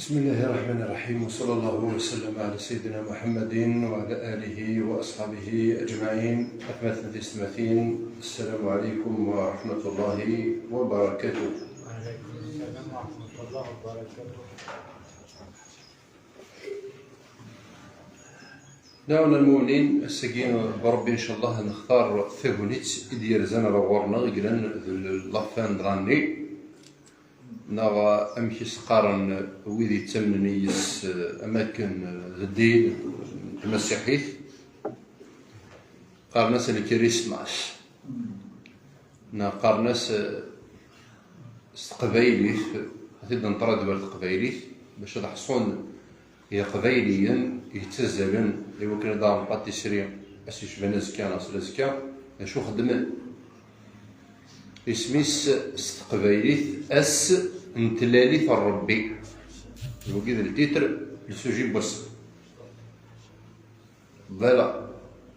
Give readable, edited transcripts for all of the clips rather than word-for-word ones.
بسم الله الرحمن الرحيم، وصلى الله وسلم على سيدنا محمد وعلى آله وأصحابه أجمعين. أثمث الثمثين. السلام عليكم ورحمة الله وبركاته. وعليكم السلام ورحمة الله وبركاته. دعونا المؤمنين السكين بربي إن شاء الله نختار ثابونيت إدير زانا رغورنا غيران لافان دراني نغا أمشي سقارن ويدي تمنيس أماكن الدين المسيحيث قارناس الكريسماس قارناس قبايليث هتبدا نطرا دول قبايليث باش نحصون هي قبايليا يتزلن اللي كنا دار باتيسري اسي شبان زكا ناس زكا شو خدمن اسميس قبايليث اس نتلاليث الربي هو كذا التيتر لسوجي بس فوالا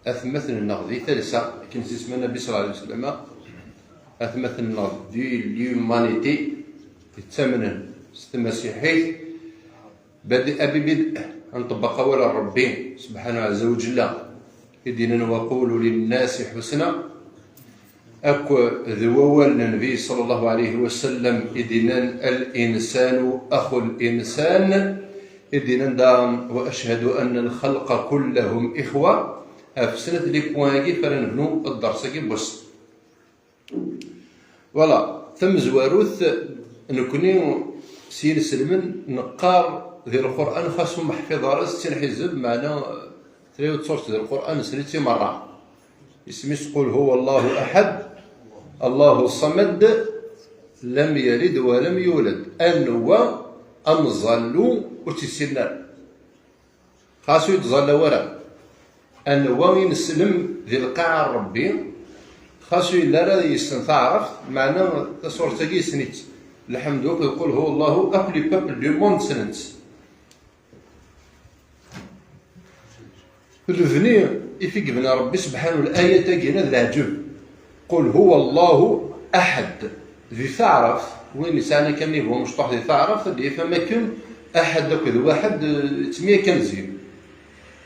اثمثل النغذي ثالثه كي نسمى النبي صلى الله عليه وسلم اثمثل النغذي اليومانيتي تتمنن المسيحي بدء ببدء نطبق قول ربي سبحانه عز وجل يدينا وقولوا للناس حسنا أكو ذوول النبي صلى الله عليه وسلم يدينا الإنسان أخو الإنسان يدينا دام وأشهد أن الخلق كلهم إخوة أفسنت لي بوانكي فلنبنو الدرس كي بس ولا ثم زواروث نكوني سين سلمن نقار ذي القرآن خاصهم محفظ راس تنحزب معنا ثلاثة صورت ذي القرآن سنتي مرة اسميس قل هو الله أحد الله الصمد لم يلد ولم يولد أنو أنظلوا وتسنان خاصو يتظل ورا أنو ينسلم ذي القاع ربي خاصو إلا راه يستنثعرف معنا صورة كي سنت الحمد لله يقول هو الله أبلي بابل دو موند سنت الفني يفيق بنا ربي سبحانه الآية تاقينا ذا العجب قل هو الله أحد ذي تعرف وين سانا كمي هو مشطوح ذي تعرف اللي فما كن أحد ذاك واحد تمية كنزين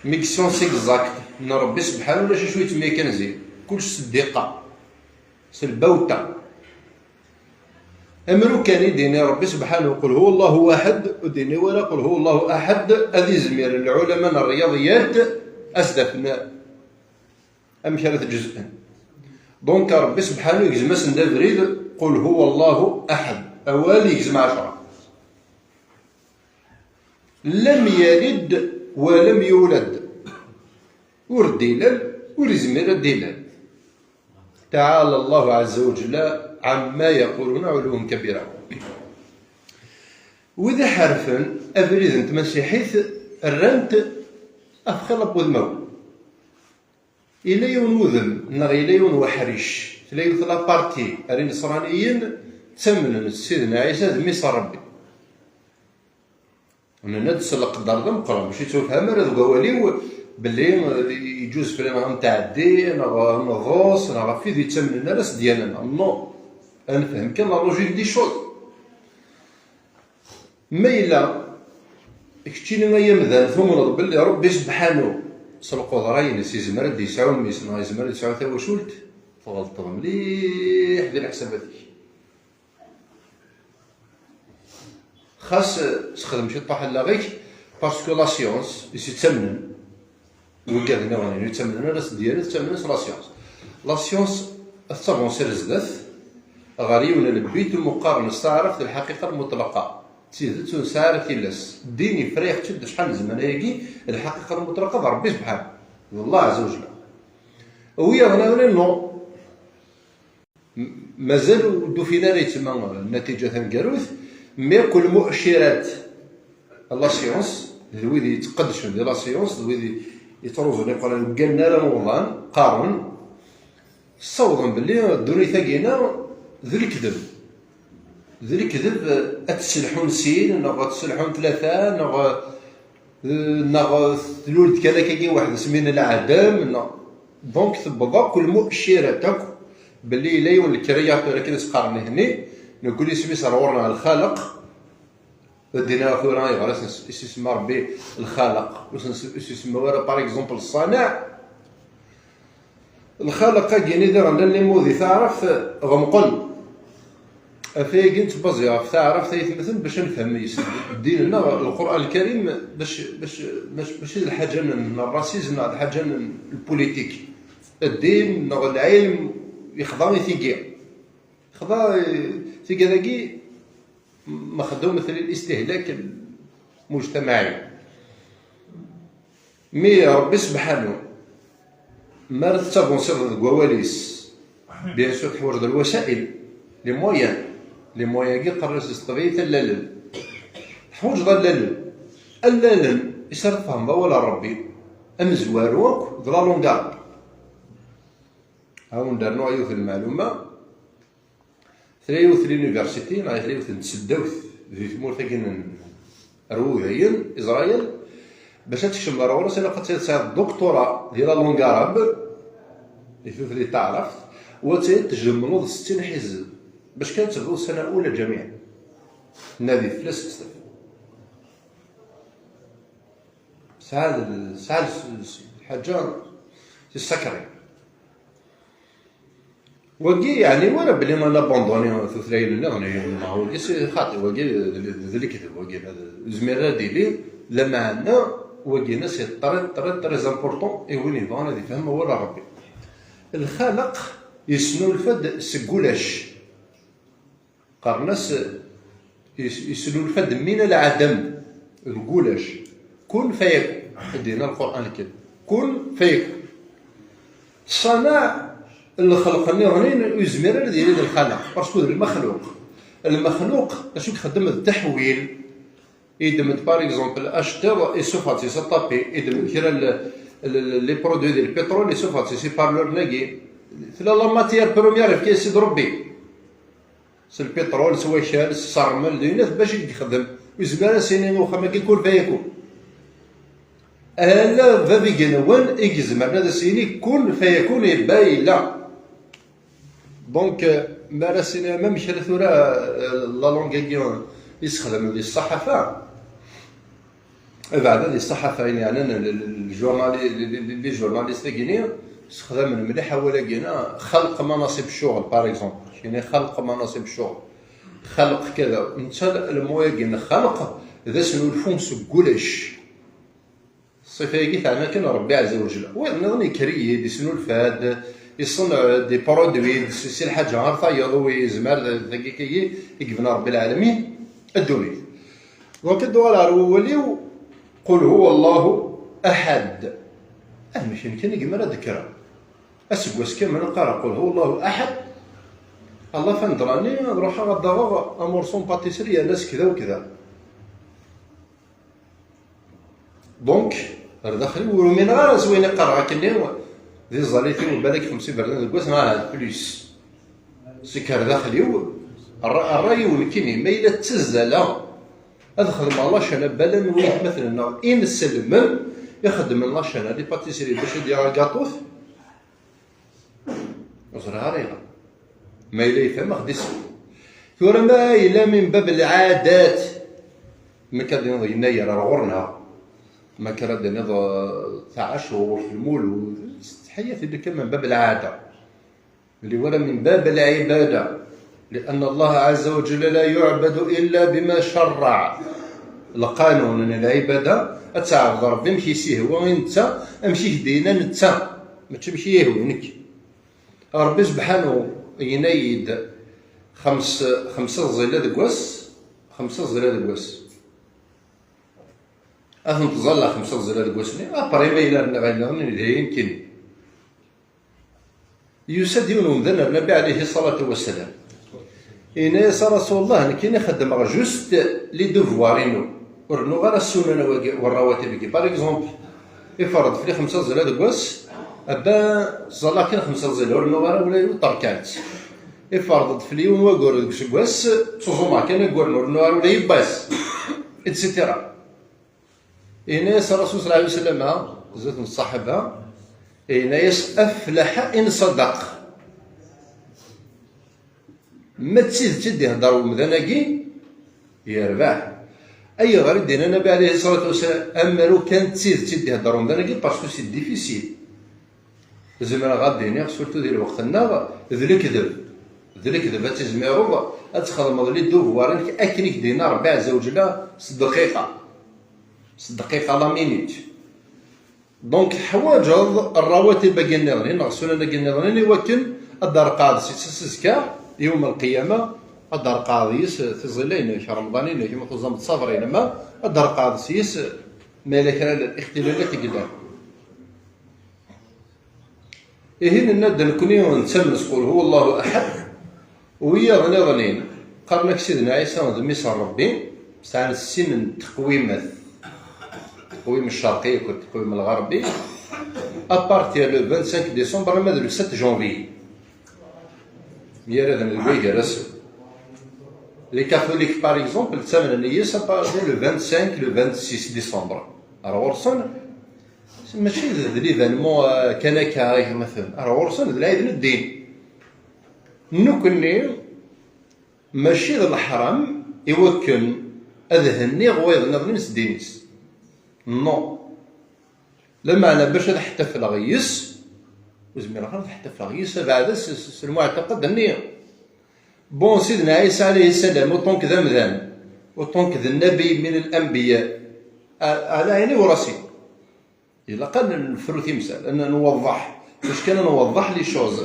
ميكسيون سيكزاكت من ربي سبحانه ولا شوية تمية كنزين كلش صديقة سلبوتة أمرو كان يديني ربي سبحانه يقول هو الله واحد وديني ولا قل هو الله أحد أذي زمير العلماء الرياضيات أسدفنا أم ثلاث جزء دونك ربي سبحانه يجزم اسم دافريد قل هو الله أحد أولي يجزم 10 لم يلد ولم يولد ورديلال ورزمير الديلال تعالى الله عز وجل عما يقولون علوم كبيرة وإذا حرفا أفريد أنت مسيحيث الرنت أفخلق وذمو إلى يون وذم نغ إلى يون وحريش تلاقي ثلاث بارتي أرين نصرانيين تسمن سيدنا عيسى ذميس ربي أنا ندس القدر ذم قرا باش تفهم هذا قواليو باللي يجوز في الأمام تاع الدين نغوص نغا في ذي تسمن الناس ديالنا نو أنا فهم كان لا لوجيك دي شوز ما إلا كتشيني ما يمذان ثم رب اللي ربي سبحانه سلقوا ضراين سي زمرد يسعون ميسنا زمرد يسعون ثوا شولت فغلط مليح ديال حساباتك خاص تخدم شي طاح لا غيك باسكو لا سيونس يتمنن وكذا نواني يتمنن الراس ديالو تمنن لا سيونس لا سيونس التافونسير زدث غاريون البيت مقارن استعرف الحقيقه المطلقه تزيد تنسارف يلس ديني فريق تشد شحال زمان هاكي الحقيقه المطلقه ربي سبحانه والله عز وجل ويا هنا نو مازال دو فينا يتما النتيجه تاع الكاروث مي كل مؤشرات لا سيونس ذوي يتقدشوا ديال لا سيونس ذوي يتروزوا لي قالوا قالنا رمضان قارن صوضا باللي الدنيا ثاقينا ذو الكذب أتسلحون سين نغ تسلحون ثلاثة نغ ثلولد كذا كي واحد سمينا العدم دونك تبقى كل مؤشراتك باللي لا يون الكرياتور كي تقارن هني نقول اسمي صارورنا الخالق ودينا ثورة يغرس يسمى ربي الخالق، يسمى ورا باغ اكزومبل الصانع. الخالق كاين يدير اللي مودي تعرف غمقل افاي قلت بزيا تعرف مثلا باش نفهم ديننا القران الكريم باش الحاجه الراسيزم الحاجه البوليتيك الدين العلم يخضع يخضع ثقه ذاكي مخدوم مثل الاستهلاك المجتمعي. مي ربي سبحانه ما تافونسير كواليس بيان سور تحوج الوسائل لي مويان كي قررت الطبيعي اللالن تحوج اللالن يصير فهم ولا ربي امزواروك ذلا لونغار هاون دار نوع يوث المعلومه ثريوث لونيفرسيتي مع ثريوث نتسداوث في ثمورث كاين رويين اسرائيل باش تكشف ضروري انا قد تصير الدكتوراه ديال لونغاراب اللي تعرف وتجملوا 60 حزب باش كانت تبدو السنه الاولى جميعا نادي فلس سعاد الحاجه السكري وكي يعني وانا بلي ما لابوندوني ثلاثين لا ما هو خاطي وكي اللي كتب وكي هذا زميره ديالي لما عندنا وكي ناس تري امبورطون اي وين يبغى هذا يفهم ولا ربي الخالق يسنو الفد سكولاش قرناس يسنو الفد من العدم الكولاش كن فيكون دينا القران الكريم كن فيكون صنع اللي خلقني غنين يزمر ديال الخلق باسكو المخلوق اش يخدم التحويل يدمج باغ اكزومبل اشتر اي سوفاتي سطابي يدمج كرا لي برودوي ديال البترول اي سوفاتي سي بارلور ناكي لا لا ماتيير بروميير في كيس ربي سي البترول سوا شال الصرمل ديالنا باش يخدم يزمر سينين واخا ما كيكون فيكون الا فابي كنوان يزمر هذا سيني كون فيكون يباي لا دونك مارسنا ما مشى ثورة لا لونغ يستخدم الصحافة بعد الصحافة يعني لي جورناليست كينيا استخدام المليح ولكن خلق مناصب الشغل باغ اكزومبل يعني خلق مناصب الشغل خلق كذا انت المواجن خلق ذا سنو الفونس كولاش الصفه كي تاعنا كان ربي عز وجل ونظني كري دي سنو الفاد يصنع دي برودوي سي الحاجه عارفه يضوي زمار ذاكي كي يقبنا ربي العالمين الدوري دونك الدوار الاولي قل هو الله احد مش يمكن يقمر ذكرى اسكواس كامل نقرا قل هو الله احد الله فندراني نروح غدا امورسون باتيسري ناس كذا وكذا دونك داخل ومن غير زوين قرا كني دي زاليتي وبالك 50 برنامج كواس مع بليس سكر داخلي الراي ولكني ما الا تزلا ادخل الله شنا بالا نويت مثلا ان السلم يخدم الله شنا دي باتيسري باش يدير كاطوف وصرها ريغا ما الا يفهم خديس ثورة ما الا من باب العادات ما كان يناير غورنا ما كان نض تاع اشهر في المول حياة اللي كان من باب العادة اللي ورا من باب العبادة لأن الله عز وجل لا يعبد إلا بما شرع القانون العبادة أتعرض ربي مشي سيهو أنت أمشي هدينا نتا ما تمشي يهونك ربي سبحانه ينايد خمسة زلات كواس أهم تظل 5 زلات كواسني أبري ما إلا غير يمكن يسدون ذن النبي عليه الصلاة والسلام إن رسول الله كي نخدم جوست لي دوفوارينو ورنو غير السنن والرواتب كي باغ اكزومبل يفرض في 5 زلات كواس أبا صلا كاين 5 زلات ورنو غير ولا يطركات يفرض في اليوم وكور كواس تزوما كان كور ورنو غير ولا يباس اتسيتيرا إناس الرسول صلى الله عليه وسلم زاد من الصحابة إناس أفلح إن صدق ما تزيد تدي هضر ومذناكي يربح اي غير دين النبي عليه الصلاه والسلام امرو كانت تيدي هاد رمضان كي باسكو سي ديفيسيل زعما غادي سورتو ديال وقتنا ذل الكذب تزميرو تخدم لي دوفوار اكنيك دينا ربع زوجنا 6 دقيقه لا مينيت دونك حوايج الرواتب قلنا غني غسولنا قلنا غني ولكن الدار قادس تسكا يوم القيامه الدار قادس تزلين رمضانين كما تنظم تصافرين ما الدار قادس مالك الاختلالات قدام إيه الند نكوني ونسمى نقول هو الله أحد ويا غنين قرنك سيدنا عيسى ودميس ربي ساعة السن التقويم الشرقي والتقويم الغربي أبارتي لو 25 ديسمبر ماذا لو 7 جونفي ميرا ذا الويجا رسل لي كاثوليك باغ اكزومبل تسمى نيس أبارتي لو 25 لو 26 ديسمبر أرغورسون ماشي ليفينمون كان كاريك مثلا راه ورسن العيد الدين نكني ماشي الحرام يوكل اذهني غويض نظنيس دينيس نو لما انا باش نحتفل غيس وزميل اخر نحتفل غيس بعد المعتقد النية بون سيدنا عيسى عليه السلام وطونك ذا مذان وطونك ذا النبي من الانبياء على عيني وراسي إلا قال نفرو تمثال أن نوضح واش كان نوضح لي شوز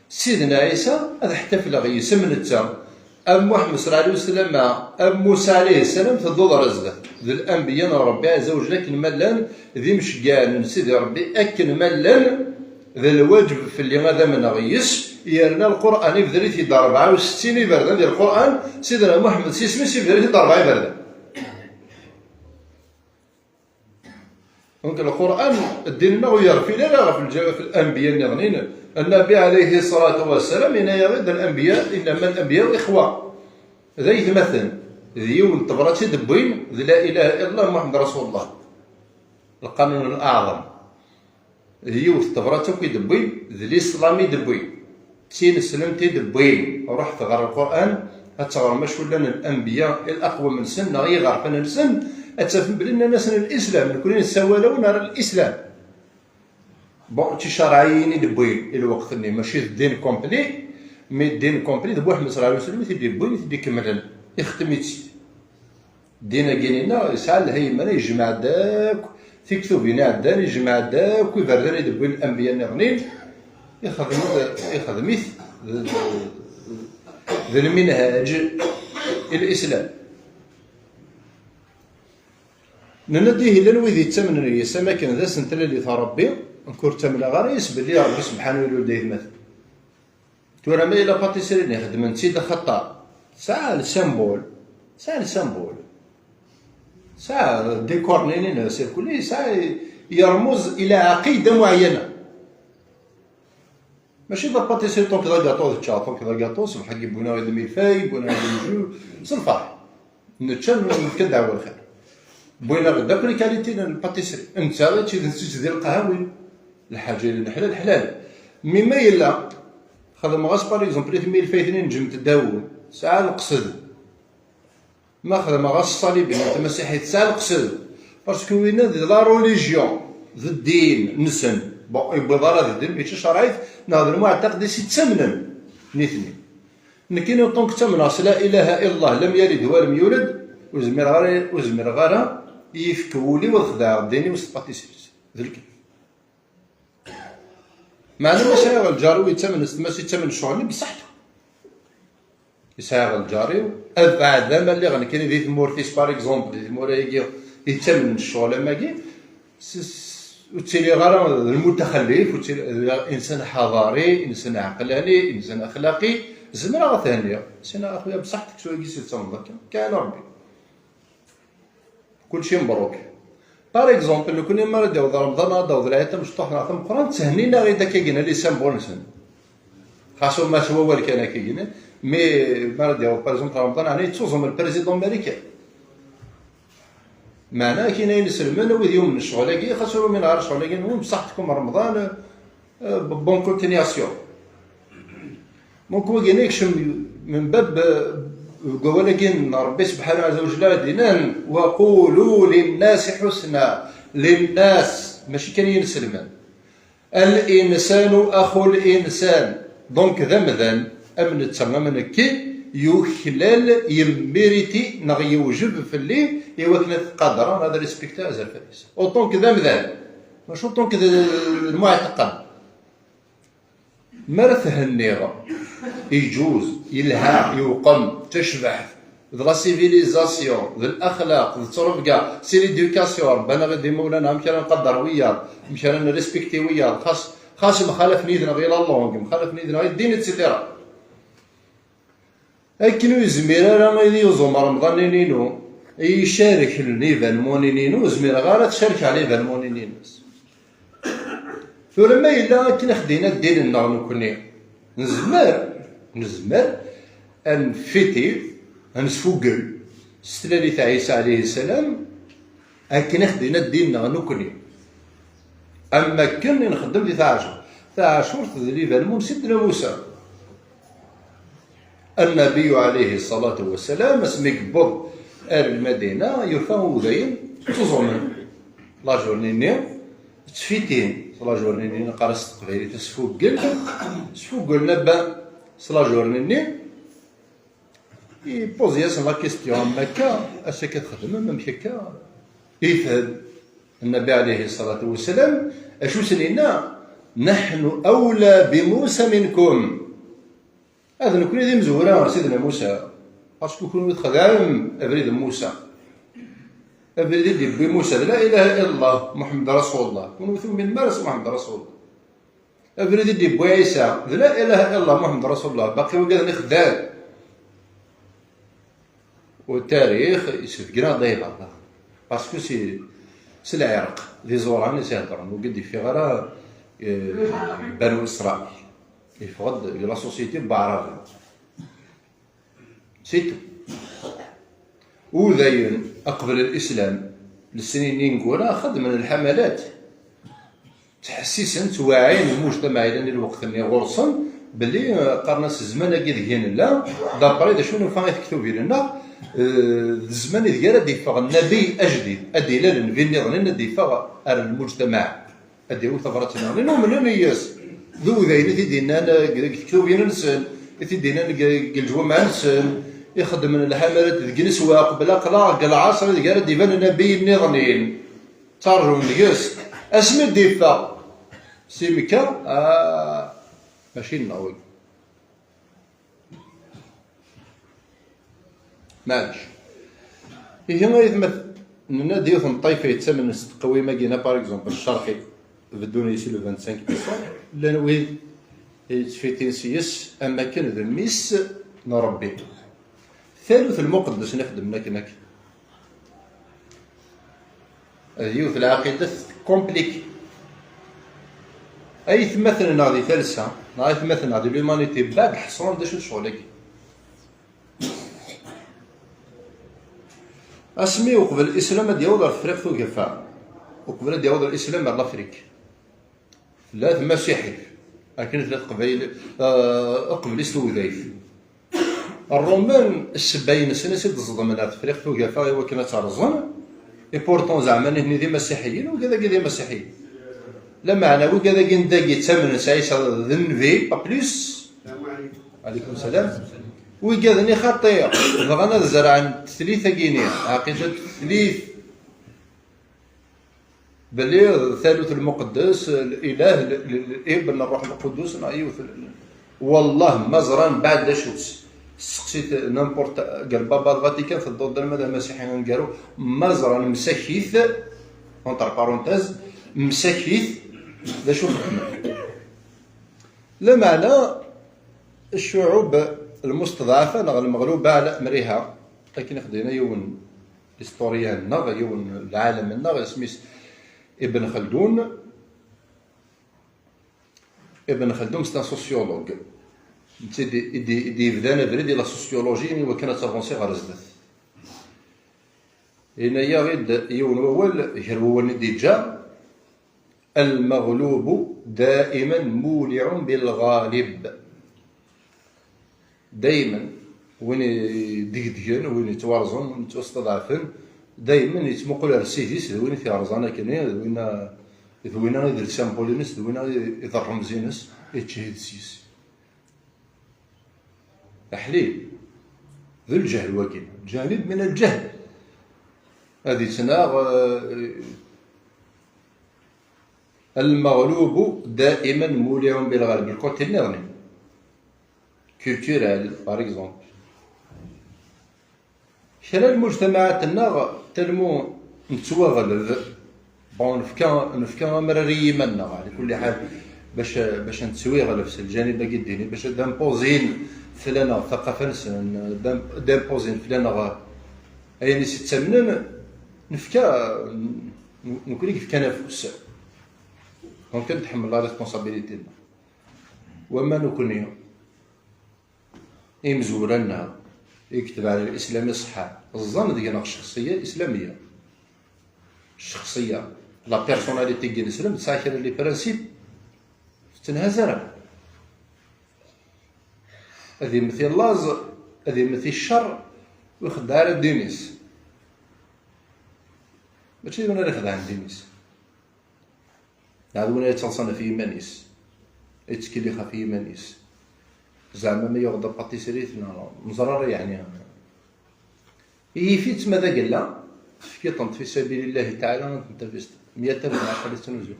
سيدنا عيسى هذا احتفل غيس من التا أم محمد صلى الله عليه وسلم أم موسى عليه السلام تضوض رزقه ذي الأنبياء ربي عز وجل لكن ملان ذي مشقان سيدي ربي أكن ملان ذا الواجب في اللي هذا من غيس يرنا القرآن يبدأ في 64 يبرد ديال القرآن سيدنا محمد سيسمي يبدأ في 4 يبرد دونك القرآن الدين غير في لا في الأنبياء نغنين النبي عليه الصلاة والسلام إن يغيد الأنبياء إنما الأنبياء إخوة ذا يتمثل ذيون تبراتي دبوين لا إله إلا الله محمد رسول الله القانون الأعظم ذيون تبراتي كي دبوين ذي الإسلامي دبوين تين سلمتي دبوين رحت غير القرآن أتغير مش لنا الأنبياء الأقوى من سن غير غرفنا السن أتفهم بلنا ناس الإسلام كلنا نساوالو نرى الإسلام بون تي شرعيين يدبوين الوقت اللي ماشي الدين كومبلي مي الدين كومبلي دبو محمد صلى الله عليه وسلم تيدي بوين تيدي كمل يختم دينا كينينا يسعى الهيمنه يجمع داك تكتبين عدان يجمع داك ويبردان يدبوين الأنبياء النغنين يخدم ذا المنهاج الإسلام ننديه إلا نويذ يتمنى يسمى كان ذا سنتلا اللي تربي نكور تمنى غير يسبل لي ربي سبحانه وتعالى يمثل تورا ما إلا باتيسيري نخدم نسيت خطأ ساعة السامبول ساعة ديكور نينين سيركولي ساعة يرمز إلى عقيدة معينة ماشي دا باتيسيري طونك دا كاطو تشا طونك دا كاطو صبح يبونا غير ميفاي بونا غير جو صنفاح نتشان نكدعوا الخير بوينا غدا كل كاليتي الباتيسري انت تيدير ديال القهاوي الحاجه اللي الحلال الحلال مما يلا خدم غاس باغ اكزومبل 2000 نجم تداول ساعه نقصد ما خدم غاس الصليبي انت مسيحي ساعه نقصد باسكو وين لا ريليجيون ذا الدين نسن بون يبغى هذا الدين ماشي شرعي نهضر معتقد يتسمن نيتني نكينو طونك تمنع لا اله الا الله لم يلد ولم يولد وزمر غارة يفكولي والخداع ديني وسباتيسيس ذلك معنى ما يسايغ الجاري ويتمن ماشي يتمن شغلي بصحته يسايغ الجاري بعد ما اللي غني كاين ذي مورتيس باغ اكزومبل ذي مورايكي يتمن الشغل ماكي وتسيلي غارة المتخلف وتسيلي انسان حضاري انسان عقلاني انسان اخلاقي زمرا غثانية سينا اخويا بصحتك شويه كيسي تصمد كان ربي كلشي مبروك باغ اكزومبل لو كنا مرة داود رمضان داود العيطة مشطوح نعطي القرآن تهنينا غير داك كيجينا لي سامبول نسن خاصو ما سوا والك انا كيجينا مي مرة داود باغ اكزومبل رمضان يعني توزم البريزيدون امريكان معناه كاين سلمان وذ يوم من الشغل كي خاصو من غير الشغل كي المهم بصحتكم رمضان بون كونتينياسيون دونك هو كاين يكشم من باب ولكن ربي سبحانه عز وجل دينان وقولوا للناس حسنا، للناس ماشي كان ينسلمان، الانسان اخو الانسان. دونك ذا مثلا امن تماما كي يخلال يميريتي نغ يوجب في الليل يوكنا قادرا هذا ريسبكتا هذا الفارس اوطونك ذا مثلا ماشي اوطونك المعتقد مرث هالنيغة يجوز يلها يوقم تشبح ذا لا سيفيليزاسيون ذا الاخلاق ذا التربكه سي ليدوكاسيون ربنا غادي مولانا مشان نقدر وياه مشان نريسبكتي وياه خاص مخالف نيدنا غير اللونغ مخالف نيدنا غير الدين اتسيتيرا اكنو يزمير راه يوزوم رمضان نينو يشارك ليفالمون نينو زمير غير تشارك على ليفالمون نينوس فلما إلا كنا خدينا ديالنا نكوني نزمر نفيتي نسفوقل ستلالي تاع عيسى عليه السلام كنا خدينا ديالنا نكوني. اما كان نخدم دي تاع عاشور تدري فالمون سيدنا موسى النبي عليه الصلاة والسلام اسمك بض المدينة يرفعوا ذين تزومن لا جورني تفيتين صلا جورني قارس تقبيلي تسفوقل نبا صلا جورني يبوزي اسم لا كيستيون مكا اش كتخدم ميم هكا يفهم النبي عليه الصلاة والسلام اشو سنينا نحن اولى بموسى منكم. هذا نكون ذي مزورة سيدنا موسى باسكو كون خدام ابريد موسى ابريد بموسى لا اله الا الله محمد رسول الله كون من مارس محمد رسول الله ابريد بعيسى لا اله الا الله محمد رسول الله باقي وقال خدام والتاريخ يسفقنا ضيبه باسكو سي العراق لي زوران يهضرون وقد في غير بنو اسرائيل يفقد لا سوسيتي بعرف سيتو وذاين اقبل الاسلام للسنين نقولها خد من الحملات تحسيسا توعين المجتمع الى الوقت اللي غرصن باللي قرناس الزمان كي لا دابري شنو فاغي تكتب لنا الزمان ديال ديفاغ النبي اجدد ادلال في النظام ديفاغ المجتمع اديو ثغرتنا لانه من ياس ذو ذاين تيدينا كتب ينسن تيدينا الجو مع نسن يخدم من الحملات ديال السواق بلا قلا العصر ديال ديفان النبي النظامين ترجم الياس اسمي ديفاغ سيمكا ماشي النووي معليش هي ما يثمث لنا ديوث نطيفه يتسمى القويمه كينا باغ اكزومبل الشرقي بدون يسي لو 25% لان وين تفيتين سيس اما كان ذميس نربي ثالث المقدس نخدم هناك ديوث العقيده كومبليكي اي ثمثلنا هذه ثالثه اي ثمثلنا هذه لومانيتي بعد حصرون دا شو شغلك اسمي وقبل الاسلام ديال الافريق توقفا وقبل ديال الاسلام على الافريق لا مسيحي لكن ثلاث قبائل قبل السودايف الرومان السبعين سنه سيد الصدام من الافريق توقفا وكنا ترزن اي بورتون زعما هني دي مسيحيين وكذا كذا مسيحيين لا معنوي كذا كنداقي ثمن سايس ذنفي با بليس. عليكم السلام. وكذا خطير بغانا زرع ثلاثه كينيا عقيده ثلاث بلي ثالث المقدس الاله الابن الروح القدس والله مزران بعد شوس سقسيت نامبورت قال بابا الفاتيكان في الضد المذهب المسيحيين قالوا مزران مسكيث اونتر بارونتيز مسكيث لا شوف لا معنى الشعوب المستضعفه المغلوبه على امرها لكن خدينا يون هيستوريان نغ يون العالم النغ سميث ابن خلدون ستا سوسيولوج دي بدانا بريدي لا سوسيولوجي وكانت افونسي غير زدت هنايا غير يون اول هو ديجا المغلوب دائما مولع بالغالب دائما وين يدقدقن وين يتوارزن وين يتوستضعفن دائما يتمقل على السيديس وين يرزانا كنيا وين يدير سامبولينس وين يضر رمزينس يتشهد سيس أحليل ذو الجهل وكيل جانب من الجهل هذه سنة المغلوب دائما مولع بالغالب الكوتي النغني كولتورال باغ اكزومبل خلال المجتمعات النغ تلمو نتوغل بون نفكا مراري منا على كل حال باش نتسويغ في الجانب الديني باش دامبوزين فلانا ثقافة نسن دامبوزين فلانا أي ستمنن نفكا نقول لك فكا نفس ممكن نتحمل لا ريسبونسابيلتي وما نكون مزورنا يكتب على الاسلام يصحى الظن ديالنا الشخصيه الاسلاميه الشخصيه لا بيرسوناليتي ديال الاسلام تساكر لي برانسيب تنهزر هذه مثل لاز هذه مثل الشر ويخدع على دينيس ماشي انا اللي خدع عند دينيس هذا وين يتصلنا في ايمانيس يتكلي في ايمانيس زعما ما يغضب باتيسيريتنا مزرر يعني يفيت ماذا قال لا فيطنت في سبيل الله تعالى انت فيست 110 تنزل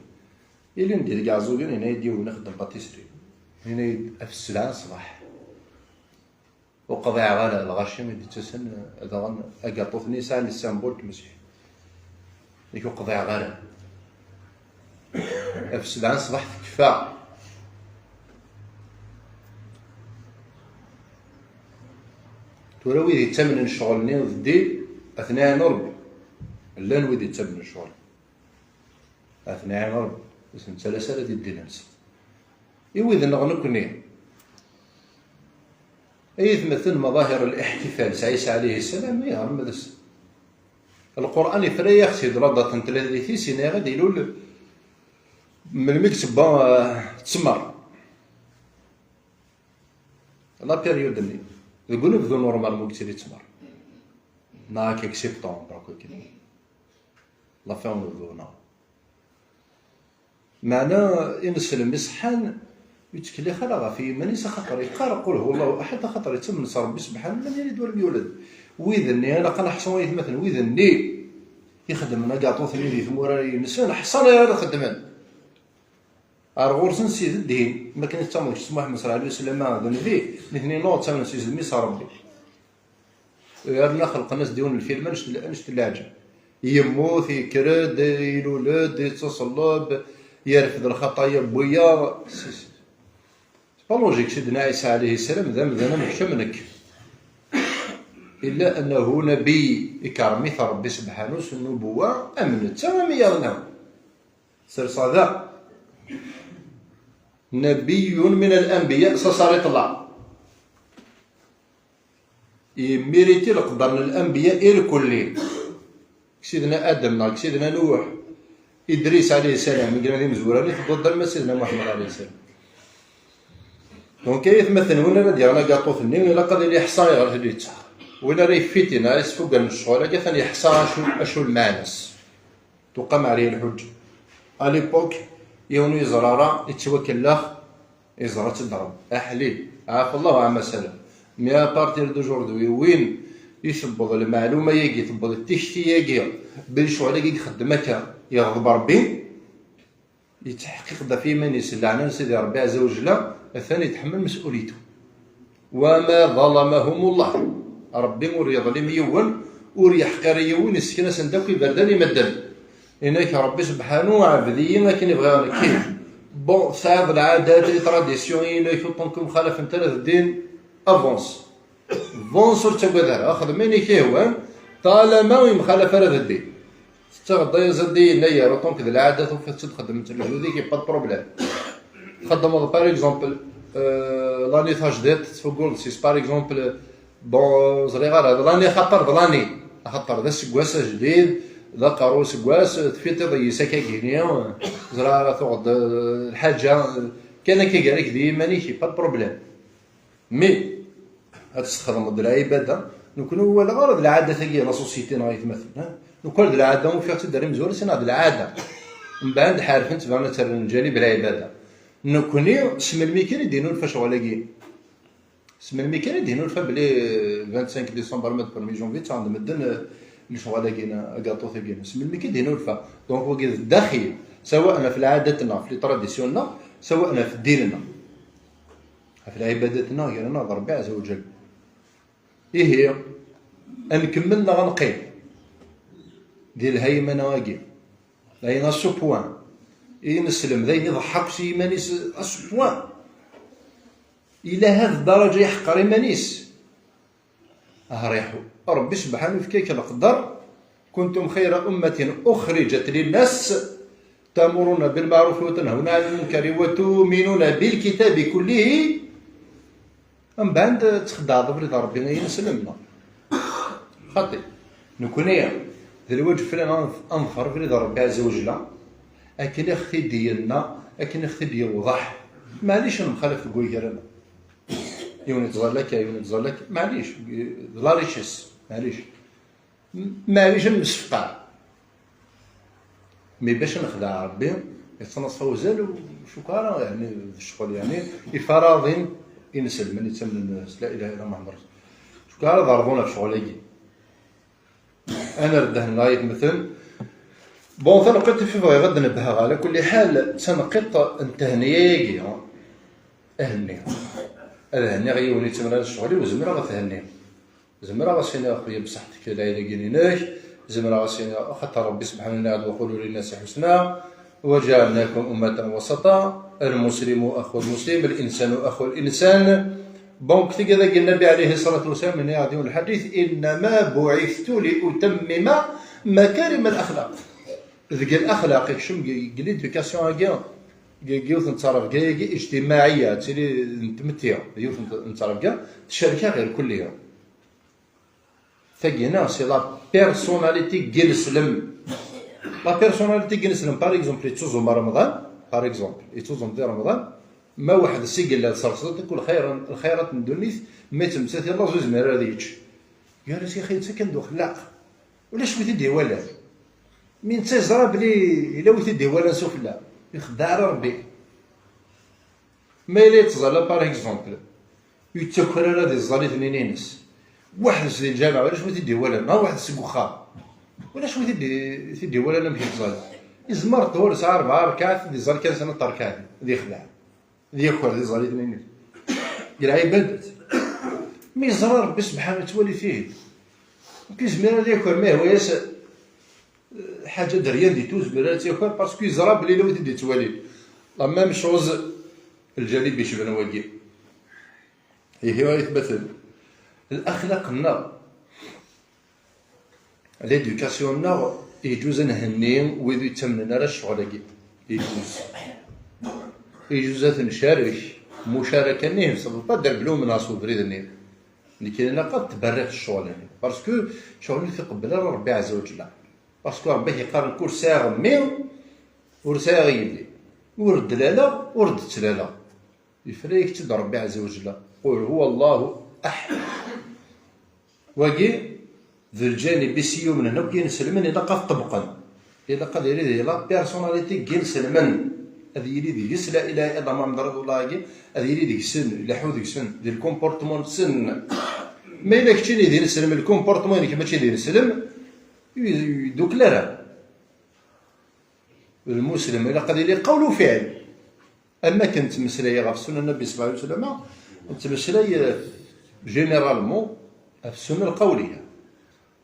اللي ندير كاع زوجين هنا يديو نخدم باتيسري هنا في السلعه صباح وقضي على الغاشي ما يتسن هذا اكاطوثني ساعه للسامبول المسيح يكون قضي على في السلعه صباح كفاء تورا ويدي يتمن الشغل ني ودي اثناء نرب لا ويدي يتمن الشغل اثناء نرب اسم ثلاثه ديال الديناس يويد نغنكني اي مثل مظاهر الاحتفال عيسى عليه السلام يا مدرس القران يفري يختي رضه ثلاثه سنه غادي يقولوا من المكتب تسمر لا بيريود ني يقولوا بذو نورمال موكتيري تمر ناكيك سبتمبر كي لا فان ذونا معنا ينسلم يصحان يتكلي خلق في منيس خطر يقرا قل هو الله احد خطر يتم ربي سبحانه من يريد ولم يولد ويذني انا قال حصان مثلا ويذني يخدم انا كاع طوثني في موراري نسان حصان هذا خدمان أرغورسن سيد الدين ما كان يتسمى محمد صلى الله عليه وسلم هذا نبي الاثنين نوض تسمى سيد الميس ربي يرنا خلق الناس ديون الفيلم نشت اللاجة يموت يكرد يولد يتصلب يرفض الخطايا بويا با لوجيك سيدنا عيسى عليه السلام ذا مثلا محكمنك إلا أنه نبي يكرمي ربي سبحانه النبوة أمنت تمام يغنى سرصادا نبي من الأنبياء سصار يطلع يميريتي القدر الأنبياء الكلين سيدنا آدم سيدنا نوح إدريس عليه السلام من قال مزوراني تفضل سيدنا محمد عليه السلام دونك يتمثل وين راه ديالنا كاطو فني ولا قادر يحصى غير اللي تاع ولا راه يفيتينا يسفوق الشغل كيف يحصى اشو المعنس تقام عليه الحجه اليبوك يونو يزرارا يتوكل له يزرا تضرب احلي عاف الله عما سلام مي ابارتير دوجوردوي وين يثبط المعلومه يجي يثبط التشتي يجي بالشغل يجي يخدمك يغضب ربي يتحقق ذا في من يسلعنا سيدي ربي عز وجل الثاني يتحمل مسؤوليته وما ظلمهم الله ربي ور يظلم يون ور يحقر يون السكنه سندك يبردان يمدن هناك ربي سبحانه عبديين لكن يبغى كيف بون صعب العادات لي تراديسيون الا يفوتونك مخالف انت الدين افونس فونسور تبدر اخذ مني كيوان طالما مخالف هذا الدين تغضى يزدي نيا روطونك العادات وفتت تخدم انت هذيك با بروبليم خدم باغ اكزومبل لاني تاجديت تفوق سيس باغ اكزومبل بون صغير هذا لاني خطر ذا سكواس جديد ذا قارو سكواس تفيتي ضي سكاكينيا زرا تغض الحاجه كان كيقال لك ديما مانيش با بروبليم مي تستخدم العباده نكون هو الغرض العاده تاعي لا سوسيتي غيتمثل نكون العاده وفيها تدري مزور سنه العاده من بعد حارف انت بغينا الجانب العباده نكوني اسم الميكان يدينو الفا شغلاكي اسم الميكان يدينو الفا بلي 25 ديسمبر مد 1 جونفي تاع مدن شغلاكي كاطو ثقيل اسم الميكان يدينو الفا دونك هو داخل سواء في عاداتنا في تراديسيوننا سواء في ديننا في عباداتنا غير ربي عز وجل ايه هي نكمل غنقيم ديال الهيمنه واقي لين السبوان اي نسلم ذين يضحك شي مانيس السبوان الى هذه الدرجه يحقر مانيس ريحو ربي سبحانه فيك القدر كنتم خير امه اخرجت للناس تأمرون بالمعروف وتنهون عن المنكر وتؤمنون بالكتاب كله من بعد تخدع برضا ربي ينسلمنا خاطي نكون ذا الوجه فلان انفر برضا ربي عز وجل اكن اختي ديالنا اكن اختي ديال الوضح معليش نخالف تقول كلام يوني تظلك يوني تظلك معليش لا ريشيس معليش نسفقع مي باش نخدع ربي يتصنص فوزال وشكرا يعني في الشغل يعني الفراغين ينسل من يتسمى لا اله الا الله محمد رسول شكرا ضربونا في شغلي انا ردهن لايك مثل بون تنقيت في غد نبها على كل حال تنقيت التهنيه اهنيه الهنيه غيولي تمرا الشغل وزمرا غتهنيه زمرا غاسينا اخويا بصحتك لا اله كينيناش زمرا غاسينا خاطر ربي سبحانه وتعالى وقولوا للناس حسنا وجعلناكم امه وسطا المسلم اخو المسلم الانسان اخو الانسان بون كذا النبي عليه الصلاه والسلام من يعطيون الحديث انما بعثت لاتمم مكارم الاخلاق ذيك الاخلاق كشم قال ليدوكاسيون كيوث نتصرف كاع اجتماعيه تيلي نتمتيا يوث نتصرف كاع الشركه غير كلها ثقينا سي لا بيرسوناليتي كي نسلم لا بيرسوناليتي كي نسلم باغ اكزومبل يتوزم رمضان باغ اكزومبل يتوزم ديال رمضان ما واحد السي قال له صرصت كل الخيرات من دونيث ما تمسات يلاه زوج مرات هذيك قال له سي خي انت كندو خلاق ولاش بغيتي دير ولا من تجرى بلي الا بغيتي دير ولا نشوف لا يخدع على ربي ما الا يتزال باغ اكزومبل يتكر على دي الزاليت نينينس واحد في الجامعه ولاش بغيتي دير ولا ما واحد سكوخا ولاش بغيتي دير ولا ماشي تزال يزمر طول ساعه 4 ركعات دي زال كان سنه تركات دي خدع ديال دي زاليت نينينس ديال عبادات مي زرار ربي سبحانه تولي فيه كيزمر ديك ما هو ياس حاجه دريان دي توز بلاتي اخر باسكو يزرا بلي لو دي توالي لا ميم شوز الجانب يشبه نواقي هي يتمثل الاخلاق النار ليدوكاسيون النار يجوز نهني ويدو يتمنى راه الشغل يجوز نشارك مشاركه نيه صدق دار بلو من اصو بريد النيه لكن انا قد تبرر الشغل يعني باسكو شغل اللي قبل ربي عز وجل باسكو ربي يقارن كل ساعه ميو ورساغ يدي ورد لالا ورد تلالا يفريك تد ربي عز وجل قل هو الله احد واقي ذو الجانب بسيو من هنا كاين سلمن الا قف طبقا الا قد يريد لا بيرسوناليتي كاين سلمن هذه يريد يس لا اله الا الله محمد رسول الله هذه يريد سن لا حو ديك سن ديال الكومبورتمون سن ما الا كنتي دير السلم الكومبورتمون كيما تشي دير السلم دوك لا المسلم الا قد يلي قول وفعل اما كنت مسلايه غير في سنه النبي صلى الله عليه وسلم كنت مسلايه جينيرالمون في السنه القوليه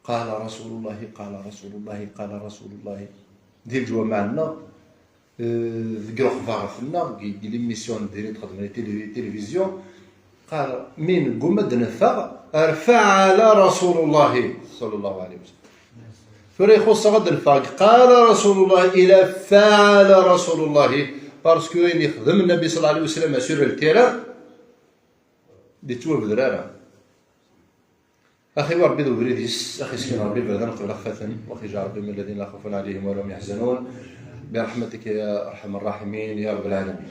قال رسول الله قال رسول الله قال رسول الله ديال جوا معنا ذكر اخبار فينا كي لي ميسيون ديري تخدم لي تيليفزيون قال من قمد نفع فعل رسول الله صلى الله عليه وسلم فريخص غد الفاق قال رسول الله الى فعل رسول الله باسكو يخدم النبي صلى الله عليه وسلم سور التيران دي تو بدرارا اخي ربي ذو بريد اخي سكين ربي بردان قبل خفتن واخي جا ربي من الذين لا خوف عليهم ولا هم يحزنون برحمتك يا ارحم الراحمين يا رب العالمين.